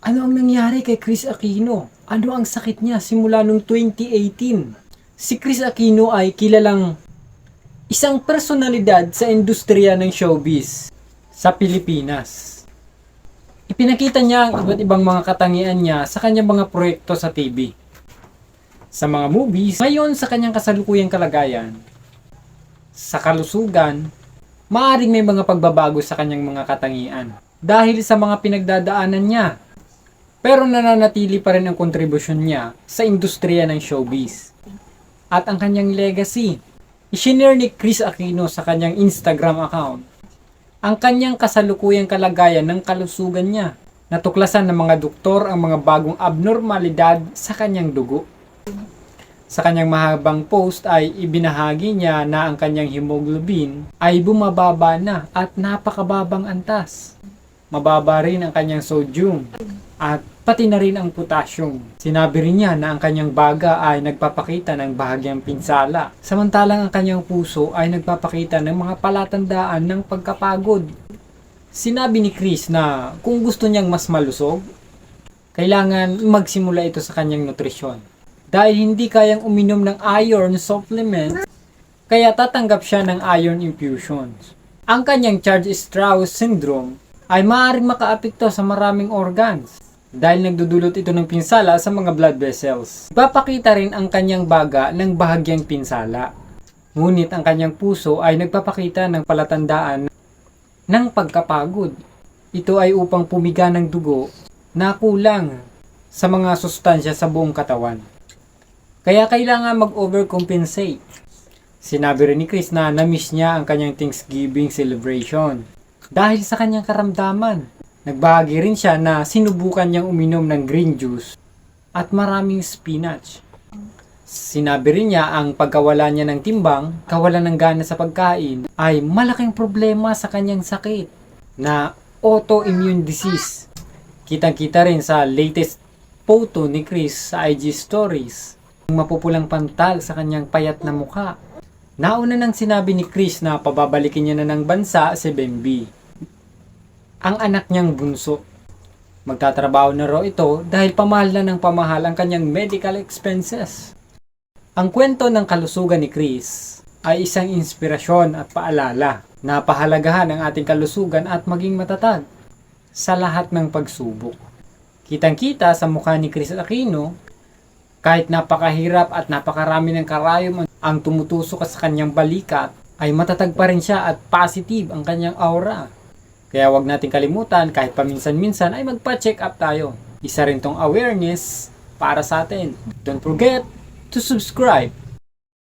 Ano ang nangyari kay Chris Aquino? Ano ang sakit niya simula noong 2018? Si Chris Aquino ay kilalang isang personalidad sa industriya ng showbiz sa Pilipinas. Ipinakita niya ang iba't ibang mga katangian niya sa kanyang mga proyekto sa TV, sa mga movies. Ngayon, sa kanyang kasalukuyang kalagayan, sa kalusugan, maaaring may mga pagbabago sa kanyang mga katangian dahil sa mga pinagdadaanan niya. Pero nananatili pa rin ang kontribusyon niya sa industriya ng showbiz at ang kanyang legacy. I-share ni Chris Aquino sa kanyang Instagram account ang kanyang kasalukuyang kalagayan ng kalusugan niya. Natuklasan ng mga doktor ang mga bagong abnormalidad sa kanyang dugo. Sa kanyang mahabang post ay ibinahagi niya na ang kanyang hemoglobin ay bumababa na at napakababang antas. Mababa rin ang kanyang sodium at pati na rin ang potassium. Sinabi rin niya na ang kanyang baga ay nagpapakita ng bahagyang pinsala, samantalang ang kanyang puso ay nagpapakita ng mga palatandaan ng pagkapagod. Sinabi ni Chris na kung gusto niyang mas malusog, kailangan magsimula ito sa kanyang nutrisyon. Dahil hindi kayang uminom ng iron supplement, kaya tatanggap siya ng iron infusions. Ang kanyang Church-Strauss syndrome ay maaaring makaapekto sa maraming organs dahil nagdudulot ito ng pinsala sa mga blood vessels. Ipapakita rin ang kanyang baga ng bahagyang pinsala. Ngunit ang kanyang puso ay nagpapakita ng palatandaan ng pagkapagod. Ito ay upang pumiga ng dugo na kulang sa mga sustansya sa buong katawan. Kaya kailangan mag-overcompensate. Sinabi rin ni Chris na na-miss niya ang kanyang Thanksgiving celebration dahil sa kanyang karamdaman. Nagbahagi rin siya na sinubukan niyang uminom ng green juice at maraming spinach. Sinabi rin niya ang pagkawala niya ng timbang, kawalan ng gana sa pagkain, ay malaking problema sa kanyang sakit na autoimmune disease. Kitang-kita rin sa latest photo ni Chris sa IG stories, ang mapupulang pantal sa kanyang payat na mukha. Nauna nang sinabi ni Chris na pababalikin niya na ng bansa si Bemby, ang anak niyang bunso. Magtatrabaho na raw ito dahil pamahal na ng pamahal ang kanyang medical expenses. Ang kwento ng kalusugan ni Chris ay isang inspirasyon at paalala na pahalagahan ang ating kalusugan at maging matatag sa lahat ng pagsubok. Kitang-kita sa mukha ni Chris Aquino, kahit napakahirap at napakarami ng karayom ang tumutusok sa kanyang balikat, ay matatag pa rin siya at positive ang kanyang aura. Kaya wag nating kalimutan, kahit paminsan-minsan ay magpa-check up tayo. Isa rin tong awareness para sa atin. Don't forget to subscribe.